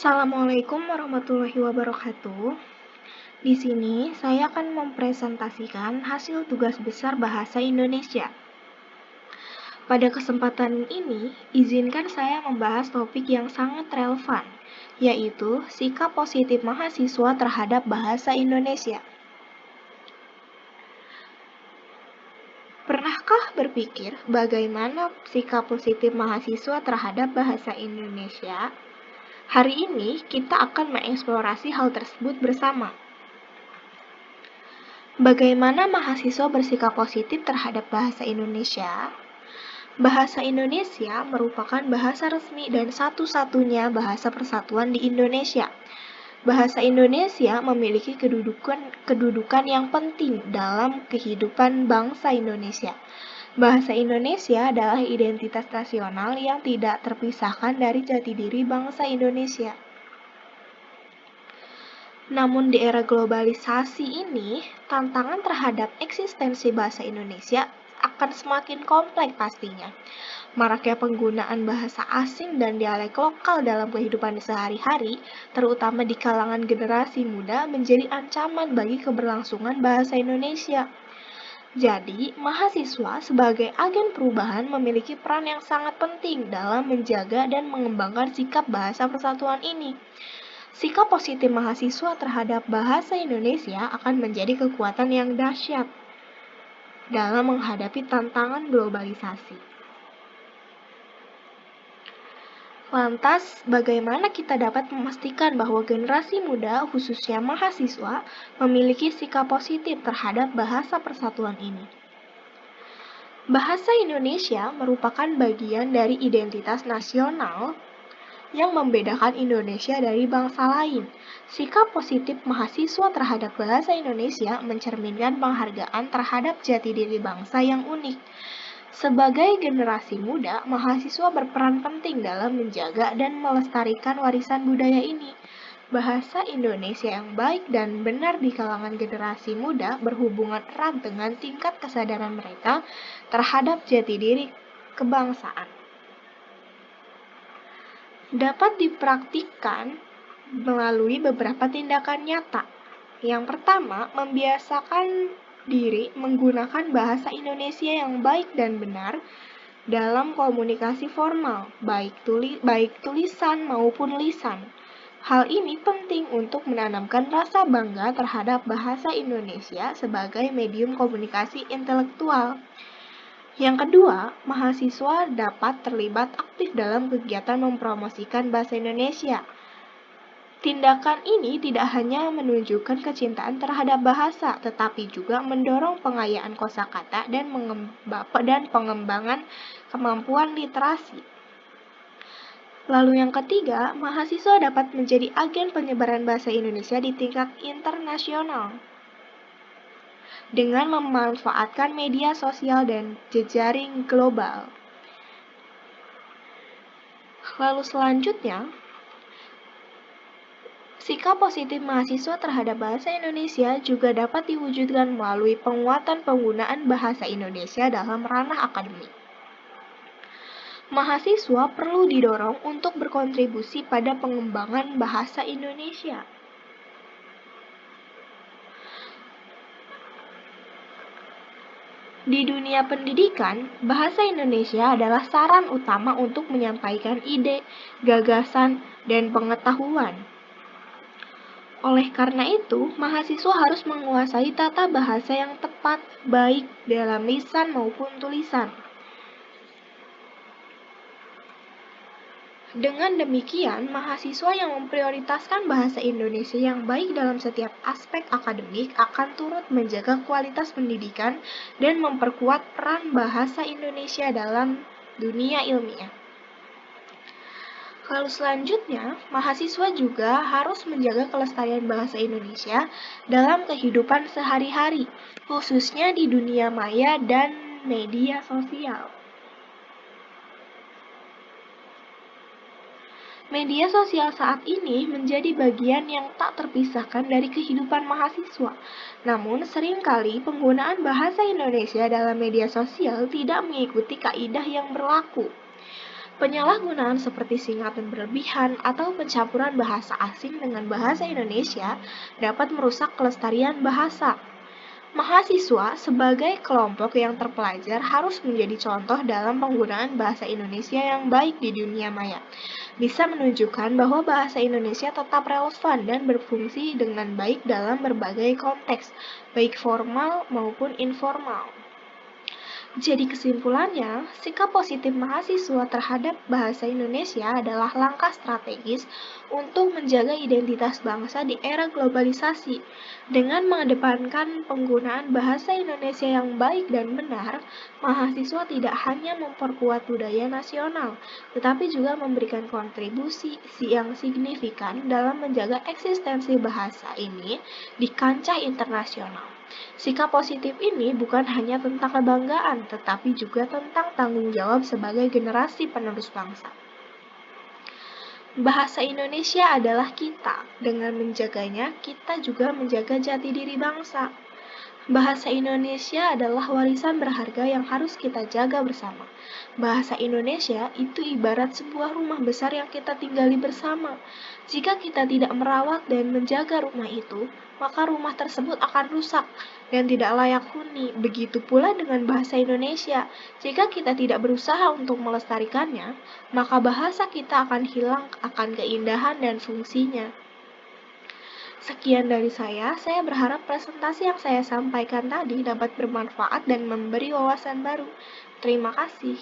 Assalamualaikum warahmatullahi wabarakatuh. Di sini saya akan mempresentasikan hasil tugas besar bahasa Indonesia. Pada kesempatan ini, izinkan saya membahas topik yang sangat relevan, yaitu sikap positif mahasiswa terhadap bahasa Indonesia. Pernahkah berpikir bagaimana sikap positif mahasiswa terhadap bahasa Indonesia? Hari ini kita akan mengeksplorasi hal tersebut bersama. Bagaimana mahasiswa bersikap positif terhadap bahasa Indonesia? Bahasa Indonesia merupakan bahasa resmi dan satu-satunya bahasa persatuan di Indonesia. Bahasa Indonesia memiliki kedudukan yang penting dalam kehidupan bangsa Indonesia. Bahasa Indonesia adalah identitas nasional yang tidak terpisahkan dari jati diri bangsa Indonesia. Namun di era globalisasi ini, tantangan terhadap eksistensi bahasa Indonesia akan semakin kompleks pastinya. Maraknya penggunaan bahasa asing dan dialek lokal dalam kehidupan sehari-hari, terutama di kalangan generasi muda, menjadi ancaman bagi keberlangsungan bahasa Indonesia. Jadi, mahasiswa sebagai agen perubahan memiliki peran yang sangat penting dalam menjaga dan mengembangkan sikap bahasa persatuan ini. Sikap positif mahasiswa terhadap bahasa Indonesia akan menjadi kekuatan yang dahsyat dalam menghadapi tantangan globalisasi. Lantas, bagaimana kita dapat memastikan bahwa generasi muda, khususnya mahasiswa, memiliki sikap positif terhadap bahasa persatuan ini? Bahasa Indonesia merupakan bagian dari identitas nasional yang membedakan Indonesia dari bangsa lain. Sikap positif mahasiswa terhadap bahasa Indonesia mencerminkan penghargaan terhadap jati diri bangsa yang unik. Sebagai generasi muda, mahasiswa berperan penting dalam menjaga dan melestarikan warisan budaya ini. Bahasa Indonesia yang baik dan benar di kalangan generasi muda berhubungan erat dengan tingkat kesadaran mereka terhadap jati diri kebangsaan. Dapat dipraktikkan melalui beberapa tindakan nyata. Yang pertama, membiasakan diri menggunakan bahasa Indonesia yang baik dan benar dalam komunikasi formal, baik tulisan maupun lisan. Hal ini penting untuk menanamkan rasa bangga terhadap bahasa Indonesia sebagai medium komunikasi intelektual. Yang kedua, mahasiswa dapat terlibat aktif dalam kegiatan mempromosikan bahasa Indonesia. Tindakan ini tidak hanya menunjukkan kecintaan terhadap bahasa, tetapi juga mendorong pengayaan kosakata dan pengembangan kemampuan literasi. Lalu yang ketiga, mahasiswa dapat menjadi agen penyebaran bahasa Indonesia di tingkat internasional dengan memanfaatkan media sosial dan jejaring global. Lalu selanjutnya, sikap positif mahasiswa terhadap bahasa Indonesia juga dapat diwujudkan melalui penguatan penggunaan bahasa Indonesia dalam ranah akademik. Mahasiswa perlu didorong untuk berkontribusi pada pengembangan bahasa Indonesia. Di dunia pendidikan, bahasa Indonesia adalah saran utama untuk menyampaikan ide, gagasan, dan pengetahuan. Oleh karena itu, mahasiswa harus menguasai tata bahasa yang tepat, baik dalam lisan maupun tulisan. Dengan demikian, mahasiswa yang memprioritaskan bahasa Indonesia yang baik dalam setiap aspek akademik akan turut menjaga kualitas pendidikan dan memperkuat peran bahasa Indonesia dalam dunia ilmiah. Lalu selanjutnya, mahasiswa juga harus menjaga kelestarian bahasa Indonesia dalam kehidupan sehari-hari, khususnya di dunia maya dan media sosial. Media sosial saat ini menjadi bagian yang tak terpisahkan dari kehidupan mahasiswa. Namun, seringkali penggunaan bahasa Indonesia dalam media sosial tidak mengikuti kaidah yang berlaku. Penyalahgunaan seperti singkatan berlebihan atau pencampuran bahasa asing dengan bahasa Indonesia dapat merusak kelestarian bahasa. Mahasiswa sebagai kelompok yang terpelajar harus menjadi contoh dalam penggunaan bahasa Indonesia yang baik di dunia maya. Bisa menunjukkan bahwa bahasa Indonesia tetap relevan dan berfungsi dengan baik dalam berbagai konteks, baik formal maupun informal. Jadi kesimpulannya, sikap positif mahasiswa terhadap bahasa Indonesia adalah langkah strategis untuk menjaga identitas bangsa di era globalisasi. Dengan mengedepankan penggunaan bahasa Indonesia yang baik dan benar, mahasiswa tidak hanya memperkuat budaya nasional, tetapi juga memberikan kontribusi yang signifikan dalam menjaga eksistensi bahasa ini di kancah internasional. Sikap positif ini bukan hanya tentang kebanggaan, tetapi juga tentang tanggung jawab sebagai generasi penerus bangsa. Bahasa Indonesia adalah kita. Dengan menjaganya, kita juga menjaga jati diri bangsa. Bahasa Indonesia adalah warisan berharga yang harus kita jaga bersama. Bahasa Indonesia itu ibarat sebuah rumah besar yang kita tinggali bersama. Jika kita tidak merawat dan menjaga rumah itu, maka rumah tersebut akan rusak dan tidak layak huni. Begitu pula dengan bahasa Indonesia. Jika kita tidak berusaha untuk melestarikannya, maka bahasa kita akan hilang akan keindahan dan fungsinya. Sekian dari saya berharap presentasi yang saya sampaikan tadi dapat bermanfaat dan memberi wawasan baru. Terima kasih.